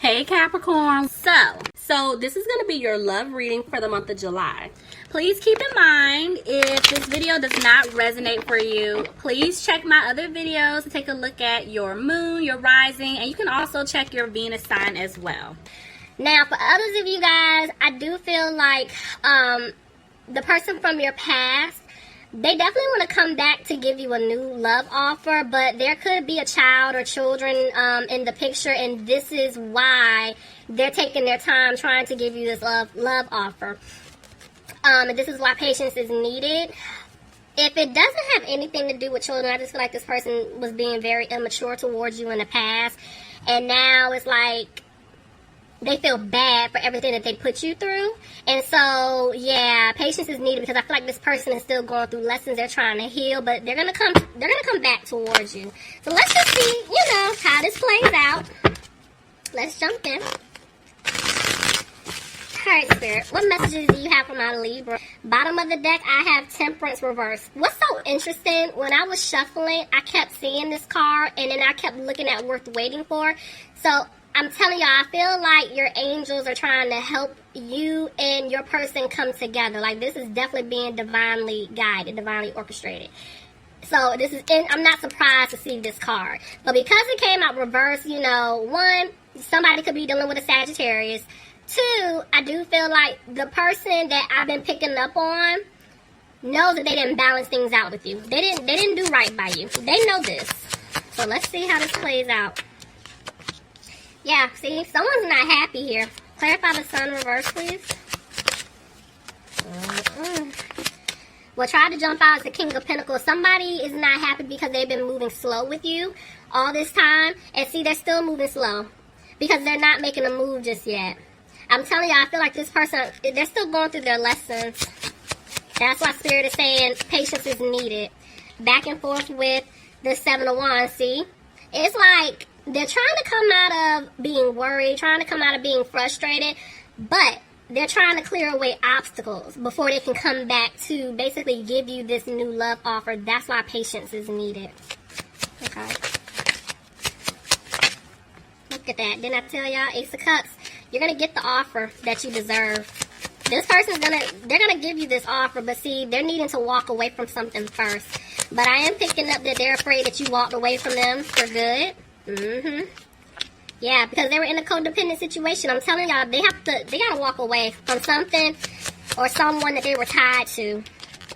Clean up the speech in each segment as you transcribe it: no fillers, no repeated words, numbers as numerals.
Hey Capricorn. So this is going to be your love reading for the month of July. Please keep in mind, if this video does not resonate for you, please check my other videos to take a look at your moon, your rising, and you can also check your Venus sign as well. Now, for others of you guys, I do feel like the person from your past, they definitely want to come back to give you a new love offer, but there could be a child or children in the picture, and this is why they're taking their time trying to give you this love offer. And this is why patience is needed. If it doesn't have anything to do with children, I just feel like this person was being very immature towards you in the past, and now it's like they feel bad for everything that they put you through. And so, yeah, patience is needed because I feel like this person is still going through lessons they're trying to heal, but they're gonna come back towards you. So let's just see, how this plays out. Let's jump in. Alright, Spirit, what messages do you have for my Libra? Bottom of the deck, I have Temperance reversed. What's so interesting, when I was shuffling, I kept seeing this card, and then I kept looking at Worth Waiting For. So I'm telling y'all, I feel like your angels are trying to help you and your person come together. Like, this is definitely being divinely guided, divinely orchestrated. So I'm not surprised to see this card. But because it came out reversed, one, somebody could be dealing with a Sagittarius. Two, I do feel like the person that I've been picking up on knows that they didn't balance things out with you. They didn't do right by you. They know this. So let's see how this plays out. Yeah, see, someone's not happy here. Clarify the sun reverse, please. What tried to jump out is the King of Pentacles. Somebody is not happy because they've been moving slow with you all this time. And see, they're still moving slow because they're not making a move just yet. I'm telling you, I feel like this person, they're still going through their lessons. That's why Spirit is saying patience is needed. Back and forth with the Seven of Wands, see? It's like they're trying to come out of being worried, trying to come out of being frustrated, but they're trying to clear away obstacles before they can come back to basically give you this new love offer. That's why patience is needed. Okay. Look at that. Didn't I tell y'all? Ace of Cups. You're going to get the offer that you deserve. This person's they're going to give you this offer, but see, they're needing to walk away from something first. But I am picking up that they're afraid that you walked away from them for good. Yeah, because they were in a codependent situation. I'm telling y'all, they gotta walk away from something or someone that they were tied to.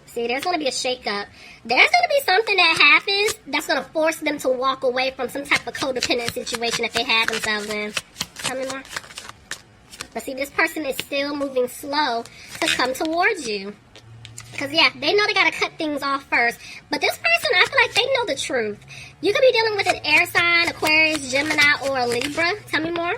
See, there's gonna be a shakeup. There's gonna be something that happens that's gonna force them to walk away from some type of codependent situation that they had themselves in. Tell me more. But see, this person is still moving slow to come towards you. Because, yeah, they know they got to cut things off first. But this person, I feel like they know the truth. You could be dealing with an air sign, Aquarius, Gemini, or a Libra. Tell me more.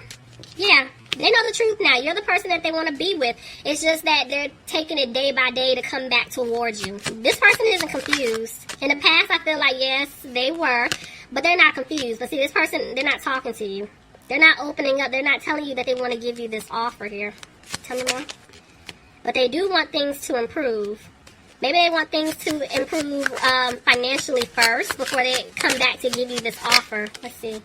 Yeah, they know the truth now. You're the person that they want to be with. It's just that they're taking it day by day to come back towards you. This person isn't confused. In the past, I feel like, yes, they were. But they're not confused. But see, this person, they're not talking to you. They're not opening up. They're not telling you that they want to give you this offer here. Tell me more. But they do want things to improve. Maybe they want things to improve financially first before they come back to give you this offer. Let's see.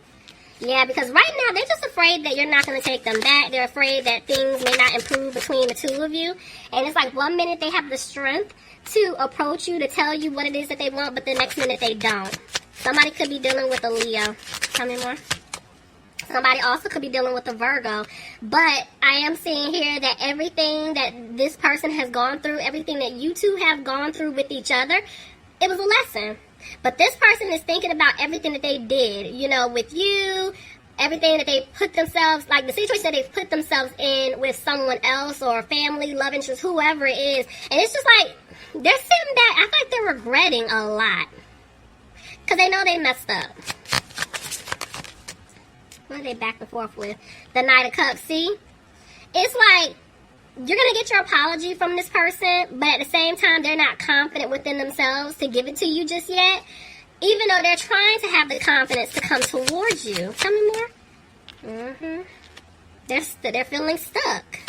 Yeah, because right now they're just afraid that you're not going to take them back. They're afraid that things may not improve between the two of you. And it's like 1 minute they have the strength to approach you to tell you what it is that they want, but the next minute they don't. Somebody could be dealing with a Leo. Tell me more. Somebody also could be dealing with a Virgo. But I am seeing here that everything that this person has gone through, everything that you two have gone through with each other, it was a lesson. But this person is thinking about everything that they did, with you, everything that they put themselves, like the situation that they've put themselves in with someone else or family, love interest, whoever it is. And it's just like, they're sitting back, I feel like they're regretting a lot. Because they know they messed up. What are they back and forth with? The Knight of Cups. See? It's like you're going to get your apology from this person, but at the same time, they're not confident within themselves to give it to you just yet, even though they're trying to have the confidence to come towards you. Tell me more. They're feeling stuck.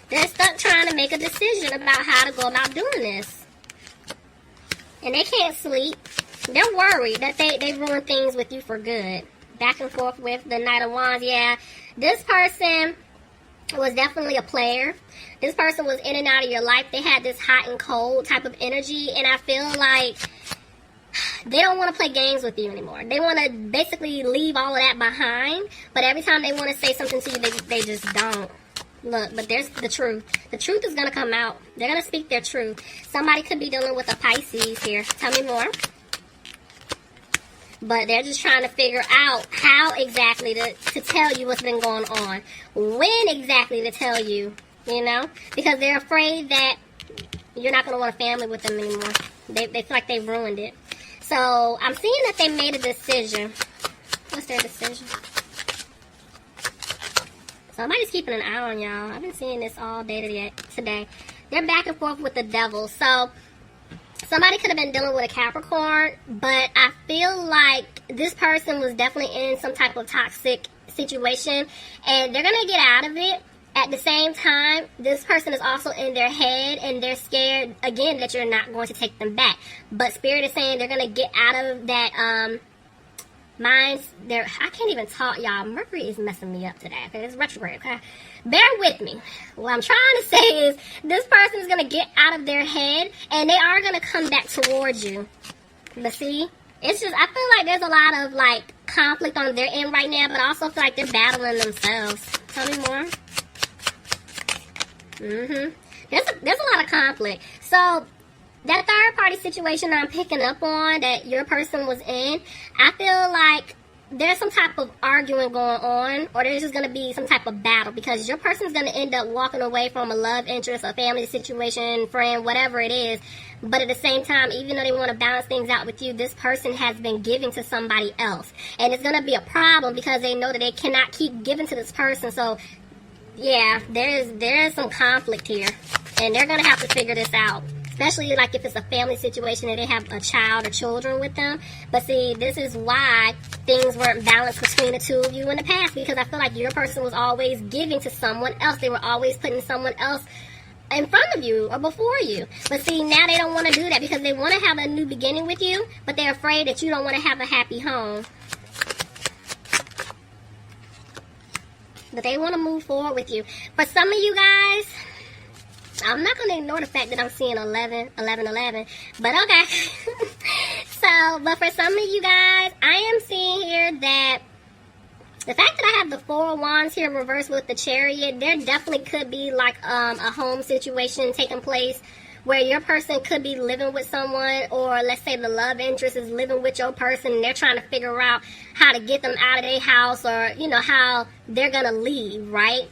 They're stuck trying to make a decision about how to go about doing this. And they can't sleep. They're worried that they ruin things with you for good. back and forth with the Knight of Wands. Yeah, this person was definitely a player. This person was in and out of your life. They had this hot and cold type of energy, and I feel like they don't want to play games with you anymore. They want to basically leave all of that behind, but every time they want to say something to you, they just don't. Look, but there's the truth. The truth is going to come out. They're going to speak their truth. Somebody could be dealing with a Pisces here. Tell me more. But they're just trying to figure out how exactly to tell you what's been going on. When exactly to tell you, you know? Because they're afraid that you're not going to want a family with them anymore. They feel like they've ruined it. So, I'm seeing that they made a decision. What's their decision? Somebody's keeping an eye on y'all. I've been seeing this all day today. They're back and forth with the devil. So, somebody could have been dealing with a Capricorn, but I feel like this person was definitely in some type of toxic situation, and they're going to get out of it. At the same time, this person is also in their head, and they're scared, again, that you're not going to take them back. But Spirit is saying they're going to get out of that I can't even talk, y'all. Mercury is messing me up today, okay? It's retrograde, okay? Bear with me. What I'm trying to say is this person is going to get out of their head, and they are going to come back towards you. But see, it's just, I feel like there's a lot of, like, conflict on their end right now, but I also feel like they're battling themselves. Tell me more. There's a lot of conflict. So, that third party situation I'm picking up on that your person was in, I feel like there's some type of arguing going on, or there's just going to be some type of battle, because your person's going to end up walking away from a love interest, a family situation, friend, whatever it is. But at the same time, even though they want to balance things out with you, this person has been giving to somebody else. And it's going to be a problem because they know that they cannot keep giving to this person. So, yeah, there's some conflict here. And they're going to have to figure this out. Especially like if it's a family situation and they have a child or children with them. But see, this is why things weren't balanced between the two of you in the past. Because I feel like your person was always giving to someone else. They were always putting someone else in front of you or before you. But see, now they don't want to do that because they want to have a new beginning with you. But they're afraid that you don't want to have a happy home. But they want to move forward with you. For some of you guys, I'm not going to ignore the fact that I'm seeing 11, 11, 11. But okay. But for some of you guys, I am seeing here that the fact that I have the Four of Wands here reversed with the Chariot, there definitely could be like a home situation taking place where your person could be living with someone, or let's say the love interest is living with your person and they're trying to figure out how to get them out of their house, or, you know, how they're going to leave, right?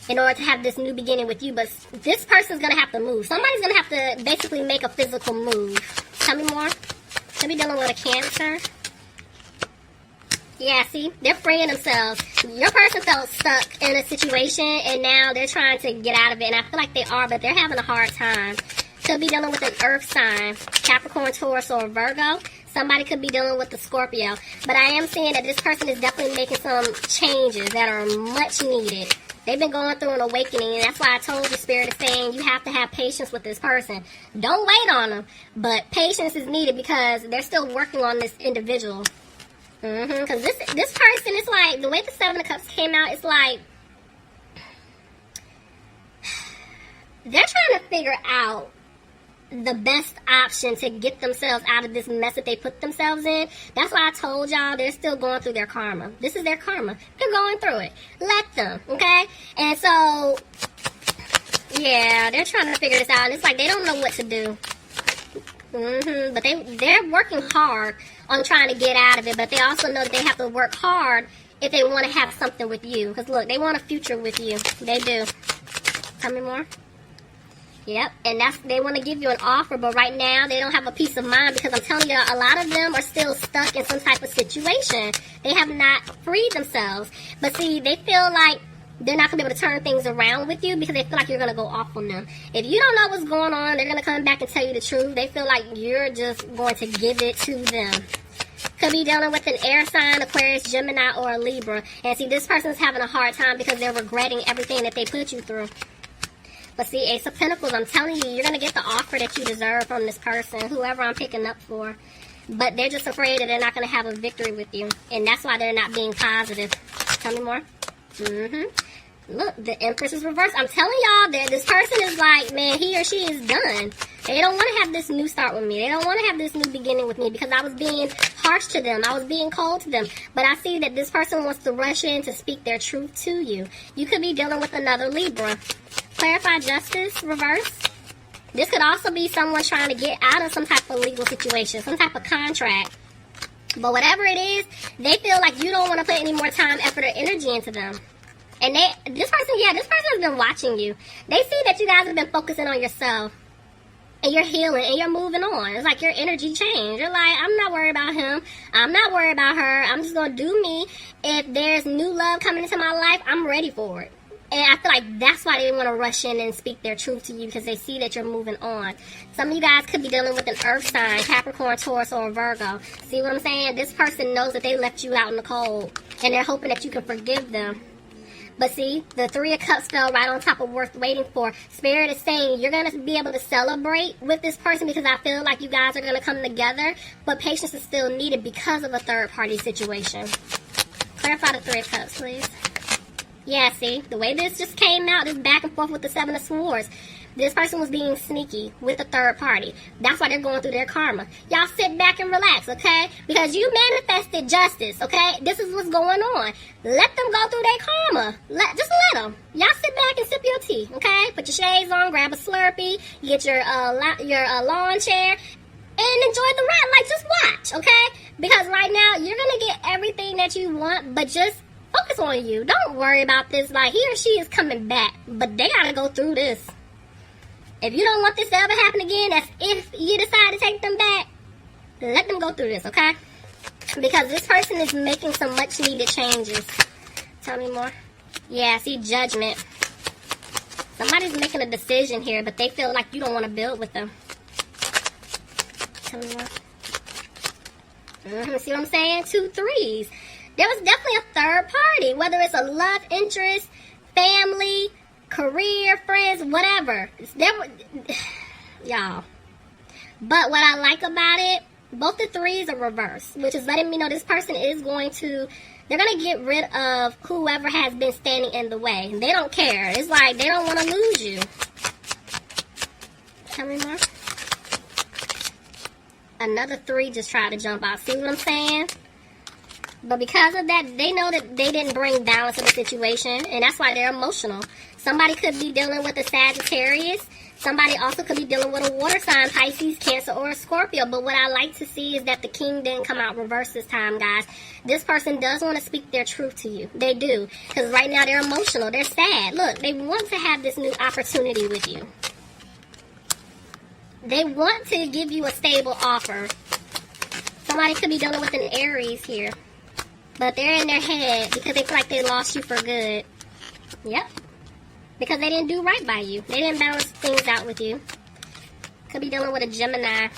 In order to have this new beginning with you. But this person's going to have to move. Somebody's going to have to basically make a physical move. Tell me more. Could be dealing with a Cancer. Yeah, see? They're freeing themselves. Your person felt stuck in a situation, and now they're trying to get out of it. And I feel like they are, but they're having a hard time. Could be dealing with an earth sign. Capricorn, Taurus, or Virgo. Somebody could be dealing with the Scorpio. But I am seeing that this person is definitely making some changes that are much needed. They've been going through an awakening, and that's why I told you, Spirit is saying you have to have patience with this person. Don't wait on them, but patience is needed because they're still working on this individual. Because this person, it's like, the way the Seven of Cups came out, it's like they're trying to figure out the best option to get themselves out of this mess that they put themselves in. That's why I told y'all they're still going through their karma. This is their karma. They're going through it. Let them, okay? And so, yeah, they're trying to figure this out. And it's like they don't know what to do. But they're working hard on trying to get out of it. But they also know that they have to work hard if they want to have something with you. Because, look, they want a future with you. They do. Tell me more. Yep, and they want to give you an offer, but right now they don't have a peace of mind because I'm telling you, a lot of them are still stuck in some type of situation. They have not freed themselves. But see, they feel like they're not going to be able to turn things around with you because they feel like you're going to go off on them. If you don't know what's going on, they're going to come back and tell you the truth. They feel like you're just going to give it to them. Could be dealing with an air sign, Aquarius, Gemini, or a Libra. And see, this person's having a hard time because they're regretting everything that they put you through. But see, Ace of Pentacles, I'm telling you, you're going to get the offer that you deserve from this person, whoever I'm picking up for. but they're just afraid that they're not going to have a victory with you, and that's why they're not being positive. Tell me more. Look, the Empress is reversed. I'm telling y'all that this person is like, man, he or she is done. They don't want to have this new start with me. They don't want to have this new beginning with me because I was being harsh to them. I was being cold to them. But I see that this person wants to rush in to speak their truth to you. You could be dealing with another Libra. Clarify justice, reverse. This could also be someone trying to get out of some type of legal situation, some type of contract. But whatever it is, they feel like you don't want to put any more time, effort, or energy into them. And this person has been watching you. They see that you guys have been focusing on yourself. And you're healing and you're moving on. It's like your energy changed. You're like, I'm not worried about him. I'm not worried about her. I'm just going to do me. If there's new love coming into my life, I'm ready for it. And I feel like that's why they want to rush in and speak their truth to you, because they see that you're moving on. Some of you guys could be dealing with an earth sign, Capricorn, Taurus, or Virgo. See what I'm saying? This person knows that they left you out in the cold. And they're hoping that you can forgive them. But see, the Three of Cups fell right on top of worth waiting for. Spirit is saying you're going to be able to celebrate with this person because I feel like you guys are going to come together. But patience is still needed because of a third-party situation. Clarify the Three of Cups, please. Yeah, see, the way this just came out, this back and forth with the Seven of Swords. This person was being sneaky with a third party. That's why they're going through their karma. Y'all sit back and relax, okay? Because you manifested justice, okay? This is what's going on. Let them go through their karma. Just let them. Y'all sit back and sip your tea, okay? Put your shades on, grab a Slurpee, get your lawn chair, and enjoy the ride. Like, just watch, okay? Because right now, you're going to get everything that you want, but just focus on you. Don't worry about this. Like, he or she is coming back, but they got to go through this. If you don't want this to ever happen again, that's if you decide to take them back, let them go through this, okay? Because this person is making some much needed changes. Tell me more. Yeah, see, judgment. Somebody's making a decision here, but they feel like you don't want to build with them. Tell me more. See what I'm saying? 2 threes. There was definitely a third party, whether it's a love interest, family, career, friends, whatever. Y'all. But what I like about it, both the threes are reversed, which is letting me know this person is they're going to get rid of whoever has been standing in the way. They don't care. It's like they don't want to lose you. Tell me more. Another 3 just tried to jump out. See what I'm saying? But because of that, they know that they didn't bring balance to the situation, and that's why they're emotional. Somebody could be dealing with a Sagittarius. Somebody also could be dealing with a water sign, Pisces, Cancer, or a Scorpio. But what I like to see is that the king didn't come out reverse this time, guys. This person does want to speak their truth to you. They do. Because right now they're emotional. They're sad. Look, they want to have this new opportunity with you. They want to give you a stable offer. Somebody could be dealing with an Aries here. But they're in their head because they feel like they lost you for good. Yep. Because they didn't do right by you. They didn't balance things out with you. Could be dealing with a Gemini.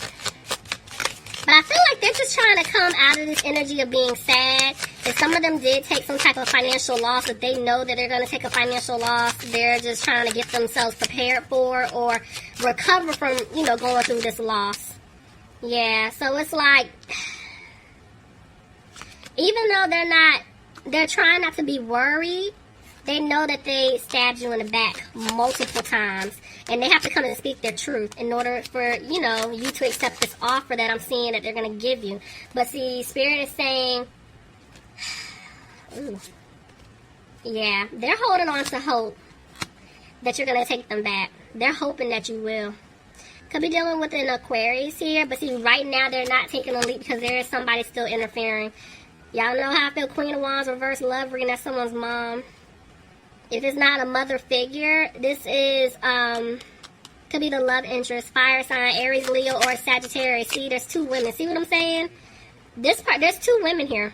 But I feel like they're just trying to come out of this energy of being sad. If some of them did take some type of financial loss, if they know that they're going to take a financial loss, they're just trying to get themselves prepared for or recover from, going through this loss. Yeah, so it's like, even though they're trying not to be worried, they know that they stabbed you in the back multiple times. And they have to come and speak their truth in order for, you to accept this offer that I'm seeing that they're going to give you. But see, Spirit is saying, ooh, yeah, they're holding on to hope that you're going to take them back. They're hoping that you will. Could be dealing with an Aquarius here. But see, right now they're not taking a leap because there is somebody still interfering. Y'all know how I feel. Queen of Wands, reverse love reading. That's someone's mom. If it's not a mother figure, this is, could be the love interest, fire sign, Aries, Leo, or Sagittarius. See, there's 2 women. See what I'm saying? There's 2 women here.